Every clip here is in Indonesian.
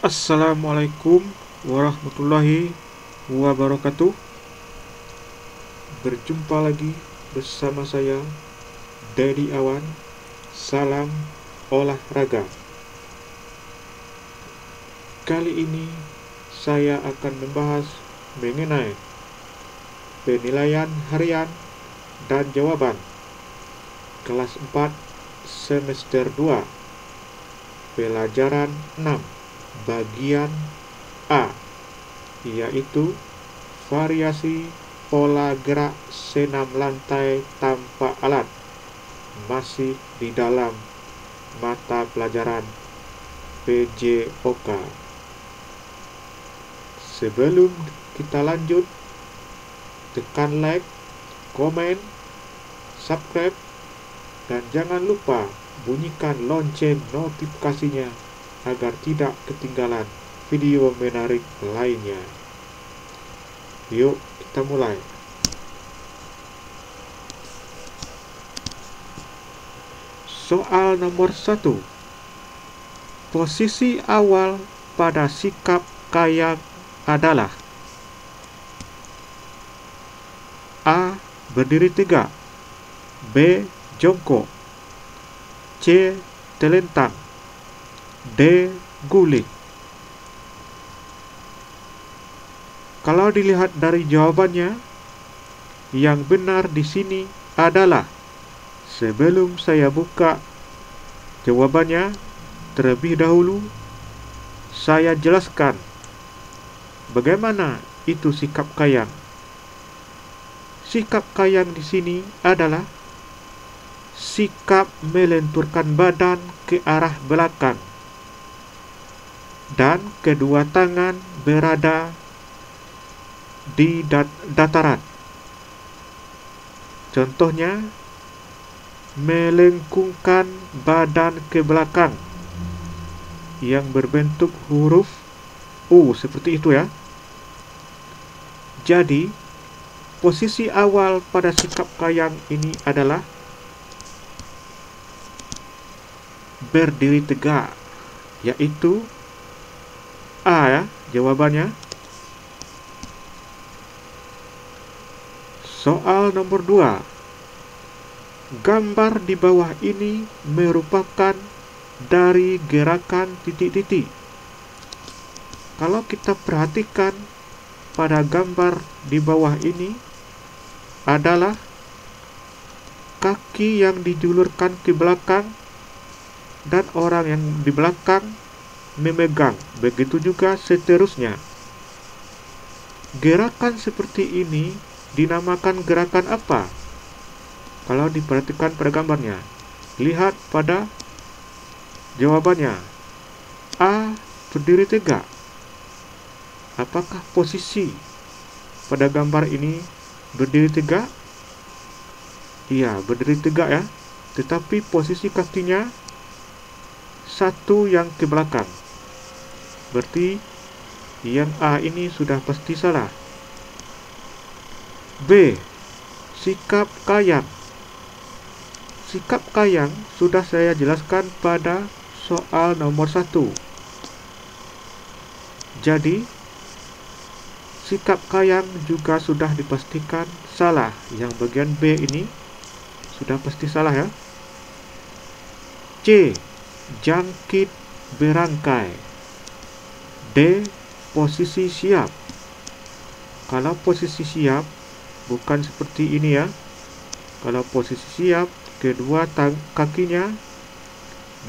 Assalamualaikum warahmatullahi wabarakatuh. Berjumpa lagi bersama saya, Dedi Awan. Salam olahraga. Kali ini saya akan membahas mengenai penilaian harian dan jawaban kelas 4 semester 2 pelajaran 6 bagian A, yaitu variasi pola gerak senam lantai tanpa alat, masih di dalam mata pelajaran PJOK. Sebelum kita lanjut, tekan like, komen, subscribe, dan jangan lupa bunyikan lonceng notifikasinya agar tidak ketinggalan video menarik lainnya. Yuk kita mulai. Soal nomor 1. Posisi awal pada sikap kayak adalah: A. Berdiri tegak, B. Jongkok, C. Telentang, D. Guling. Kalau dilihat dari jawabannya, yang benar di sini adalah, sebelum saya buka jawabannya, terlebih dahulu saya jelaskan bagaimana itu sikap kayang. Sikap kayang di sini adalah sikap melenturkan badan ke arah belakang dan kedua tangan berada di dataran. Contohnya, melengkungkan badan ke belakang yang berbentuk huruf U, seperti itu ya. Jadi, posisi awal pada sikap kayang ini adalah berdiri tegak, yaitu A ya jawabannya. Soal nomor 2. Gambar di bawah ini merupakan dari gerakan titik-titik. Kalau kita perhatikan pada gambar di bawah ini adalah kaki yang dijulurkan ke belakang dan orang yang di belakang memegang. Begitu juga seterusnya. Gerakan seperti ini dinamakan gerakan apa? Kalau diperhatikan pada gambarnya, lihat pada jawabannya. A. Berdiri tegak. Apakah posisi pada gambar ini berdiri tegak? Iya, berdiri tegak ya. Tetapi posisi kakinya satu yang ke belakang. Berarti yang A ini sudah pasti salah. B. Sikap kayang. Sikap kayang sudah saya jelaskan pada soal nomor 1. Jadi, sikap kayang juga sudah dipastikan salah. Yang bagian B ini sudah pasti salah ya. C. Jangkit berangkai. D. Posisi siap. Kalau posisi siap bukan seperti ini ya. Kalau posisi siap, kedua kakinya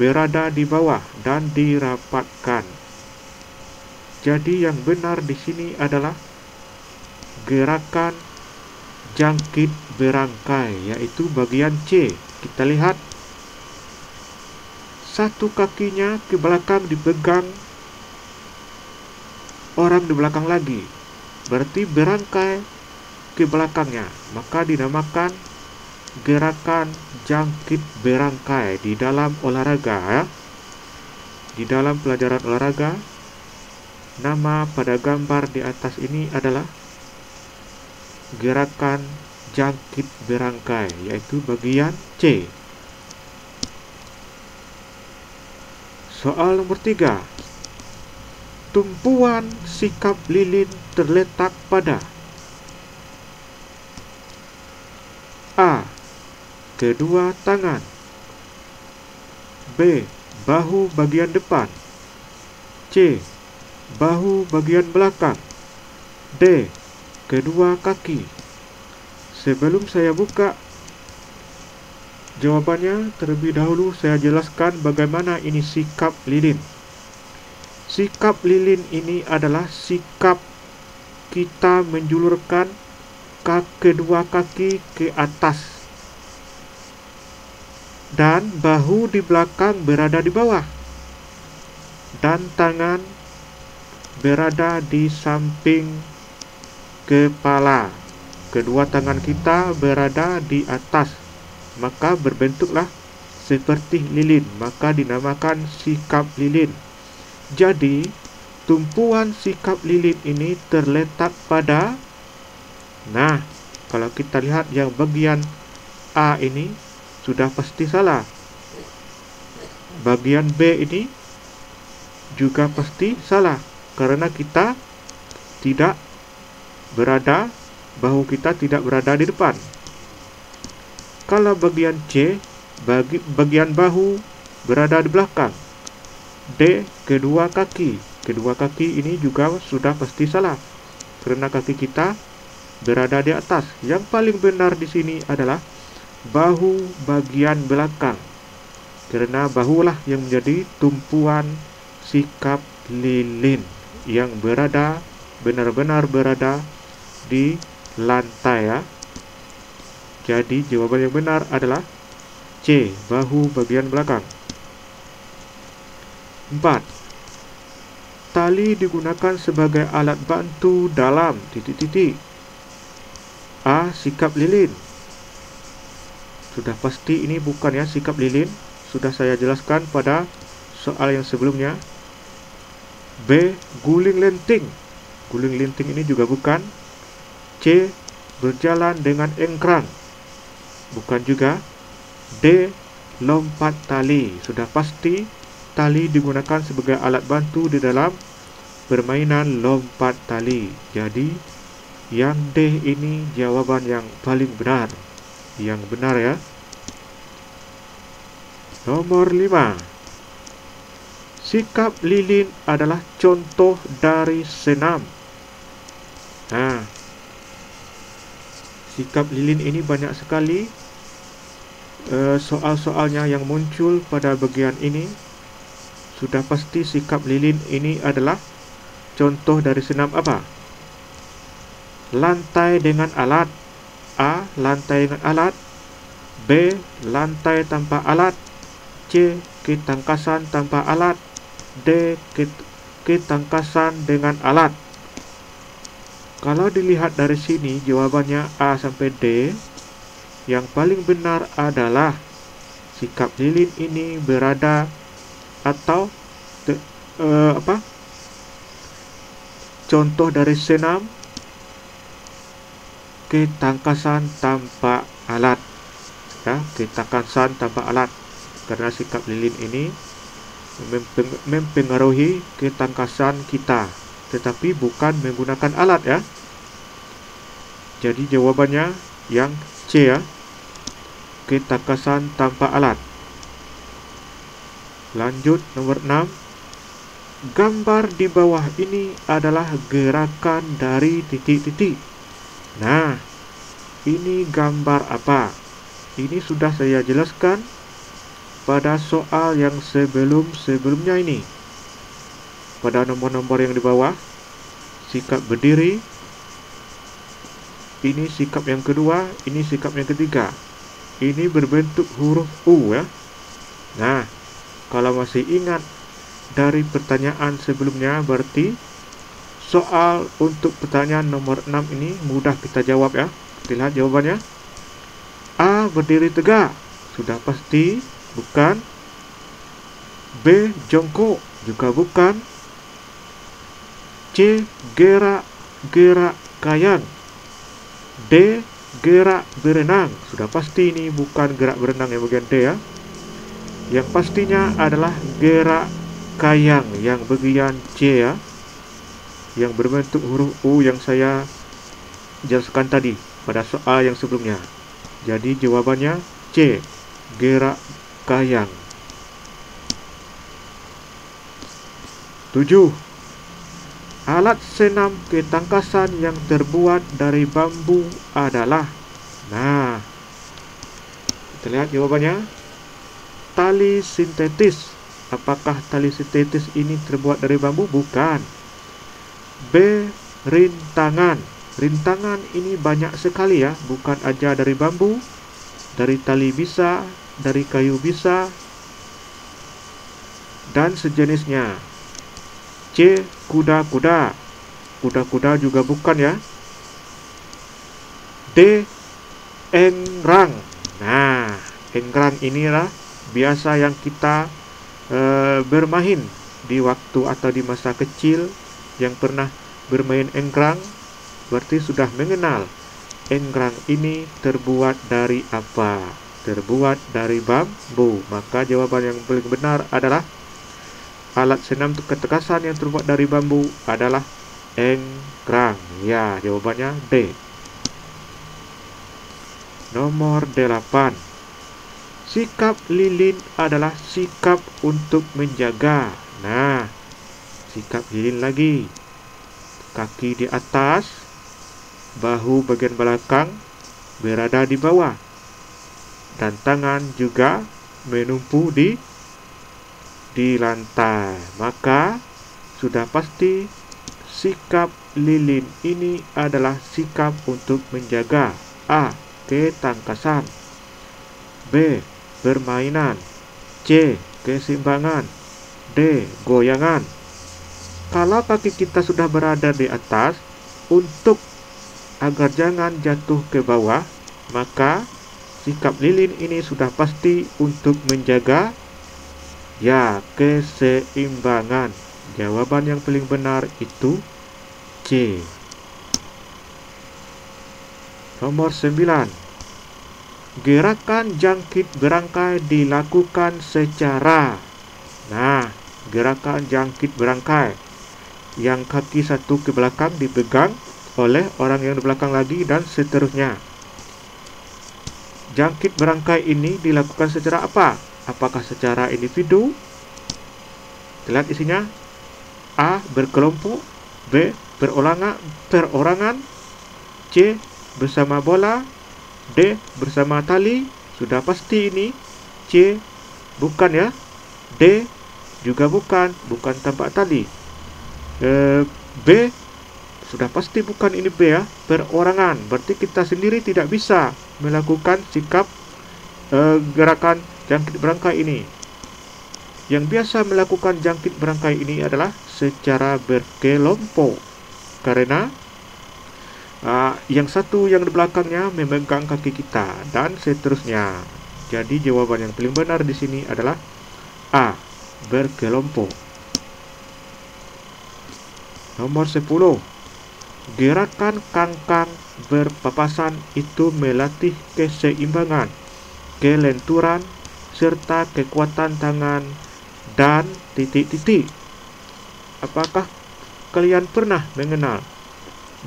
berada di bawah dan dirapatkan. Jadi yang benar di sini adalah gerakan jangkit berangkai, yaitu bagian C. Kita lihat, satu kakinya ke belakang dipegang orang di belakang lagi, berarti berangkai ke belakangnya, maka dinamakan gerakan jangkit berangkai di dalam olahraga ya. Di dalam pelajaran olahraga, nama pada gambar di atas ini adalah gerakan jangkit berangkai, yaitu bagian C. Soal nomor 3. tumpuan sikap lilin terletak pada A. Kedua tangan, B. Bahu bagian depan, C. Bahu bagian belakang, D. Kedua kaki. Sebelum saya buka jawabannya, terlebih dahulu saya jelaskan bagaimana ini sikap lilin. Sikap lilin ini adalah sikap kita menjulurkan kedua kaki ke atas dan bahu di belakang berada di bawah dan tangan berada di samping kepala. Kedua tangan kita berada di atas, maka berbentuklah seperti lilin, maka dinamakan sikap lilin. Jadi tumpuan sikap lilin ini terletak pada, nah, kalau kita lihat yang bagian A ini sudah pasti salah. Bagian B ini juga pasti salah, karena kita tidak berada, bahu kita tidak berada di depan. Kalau bagian C, bagian bahu berada di belakang. D. Kedua kaki. Kedua kaki ini juga sudah pasti salah, karena kaki kita berada di atas. Yang paling benar di sini adalah bahu bagian belakang, karena bahulah yang menjadi tumpuan sikap lilin yang berada, benar-benar berada di lantai ya. Jadi jawaban yang benar adalah C. Bahu bagian belakang. 4. Tali digunakan sebagai alat bantu dalam ... A. Sikap lilin. Sudah pasti ini bukan ya sikap lilin, sudah saya jelaskan pada soal yang sebelumnya. B. Guling lenting. Guling lenting ini juga bukan. C. Berjalan dengan engkrang. Bukan juga. D. Lompat tali. Sudah pasti tali digunakan sebagai alat bantu di dalam permainan lompat tali. Jadi yang D ini jawaban yang paling benar. Yang benar ya. Nomor 5. Sikap lilin adalah contoh dari senam. Nah, sikap lilin ini banyak sekali soal-soalnya yang muncul pada bagian ini. Sudah pasti sikap lilin ini adalah contoh dari senam apa? Lantai dengan alat. A. Lantai dengan alat. B. Lantai tanpa alat. C. Ketangkasan tanpa alat. D. Ketangkasan dengan alat. Kalau dilihat dari sini jawabannya A sampai D. Yang paling benar adalah sikap lilin ini berada atau contoh dari senam ketangkasan tanpa alat ya, ketangkasan tanpa alat, karena sikap lilin ini mempengaruhi ketangkasan kita, tetapi bukan menggunakan alat ya. Jadi jawabannya yang C ya, ketangkasan tanpa alat. Lanjut nomor 6. Gambar di bawah ini adalah gerakan dari titik-titik. Nah, ini gambar apa? Ini sudah saya jelaskan pada soal yang sebelumnya ini. Pada nomor-nomor yang di bawah, sikap berdiri, ini sikap yang kedua, ini sikap yang ketiga. Ini berbentuk huruf U ya. Nah, kalau masih ingat dari pertanyaan sebelumnya, berarti soal untuk pertanyaan nomor 6 ini mudah kita jawab ya. Kita lihat jawabannya. A. Berdiri tegak. Sudah pasti bukan. B. Jongkok. Juga bukan. C. Gerak kayang. D. Gerak berenang. Sudah pasti ini bukan gerak berenang yang bagian D ya. Yang pastinya adalah gerak kayang yang bagian C ya. yang berbentuk huruf U yang saya jelaskan tadi pada soal yang sebelumnya. Jadi jawabannya C, gerak kayang. 7. Alat senam ketangkasan yang terbuat dari bambu adalah. Nah, kita lihat jawabannya. Tali sintetis. Apakah tali sintetis ini terbuat dari bambu? Bukan. B. Rintangan. Rintangan ini banyak sekali ya, bukan aja dari bambu, dari tali bisa, dari kayu bisa, dan sejenisnya. C. Kuda-kuda. Kuda-kuda juga bukan ya. D. Engrang. Nah, engrang inilah biasa yang kita bermain di waktu atau di masa kecil. Yang pernah bermain engrang berarti sudah mengenal engrang ini terbuat dari apa? Terbuat dari bambu. Maka jawaban yang paling benar adalah alat senam ketangkasan yang terbuat dari bambu adalah engrang. Ya, jawabannya D. Nomor 8. Sikap lilin adalah sikap untuk menjaga. Nah, sikap lilin lagi. Kaki di atas, bahu bagian belakang berada di bawah, dan tangan juga menumpu di lantai. Maka sudah pasti sikap lilin ini adalah sikap untuk menjaga. A. Ketangkasan. B. Permainan. C. Keseimbangan. D. Goyangan. Kalau kaki kita sudah berada di atas, untuk agar jangan jatuh ke bawah, maka sikap lilin ini sudah pasti untuk menjaga ya keseimbangan. Jawaban yang paling benar itu C. Nomor 9. Gerakan jangkit berangkai dilakukan secara. Nah, gerakan jangkit berangkai yang kaki satu ke belakang dipegang oleh orang yang di belakang lagi dan seterusnya. Jangkit berangkai ini dilakukan secara apa? Apakah secara individu? Lihat isinya. A. Berkelompok. B. Perorangan. C. Bersama bola. D. Bersama tali. Sudah pasti ini C. Bukan ya. D. Juga bukan tanpa tali. B. Sudah pasti bukan ini B ya. Perorangan. Berarti kita sendiri tidak bisa melakukan sikap gerakan jangkit berangkai ini. Yang biasa melakukan jangkit berangkai ini adalah secara berkelompok. Karena yang satu yang di belakangnya memegang kaki kita dan seterusnya. Jadi jawaban yang paling benar di sini adalah A. Berkelompok. Nomor 10. Gerakan kangkang berpapasan itu melatih keseimbangan, kelenturan, serta kekuatan tangan dan titik-titik. Apakah kalian pernah mengenal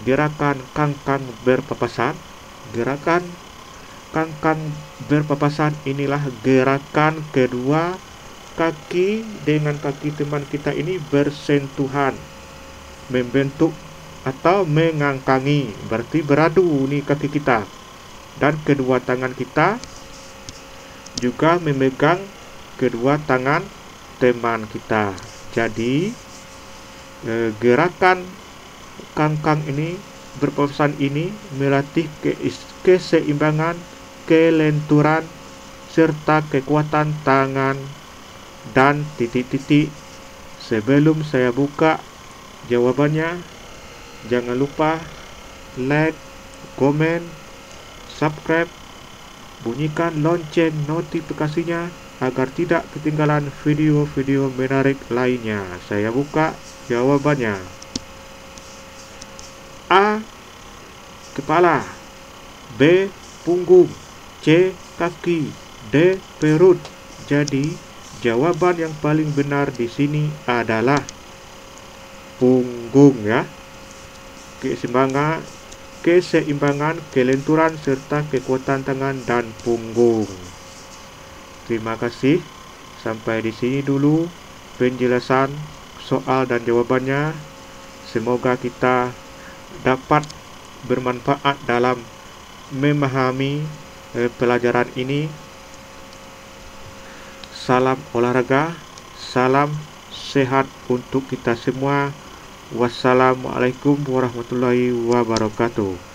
gerakan kangkang berpapasan? Gerakan kangkang berpapasan inilah gerakan kedua kaki dengan kaki teman kita ini bersentuhan, membentuk atau mengangkangi, berarti beradu nih kaki kita, dan kedua tangan kita juga memegang kedua tangan teman kita. Jadi gerakan kangkang ini berpapasan ini melatih keseimbangan, kelenturan, serta kekuatan tangan dan titik-titik. Sebelum saya buka jawabannya, jangan lupa like, komen, subscribe, bunyikan lonceng notifikasinya agar tidak ketinggalan video-video menarik lainnya. Saya buka jawabannya. A. Kepala. B. Punggung. C. Kaki. D. Perut. Jadi jawaban yang paling benar di sini adalah punggung ya. keseimbangan, kelenturan, serta kekuatan tangan dan punggung. Terima kasih. Sampai di sini dulu penjelasan soal dan jawabannya. Semoga kita dapat bermanfaat dalam memahami pelajaran ini. Salam olahraga, salam sehat untuk kita semua. Wassalamualaikum warahmatullahi wabarakatuh.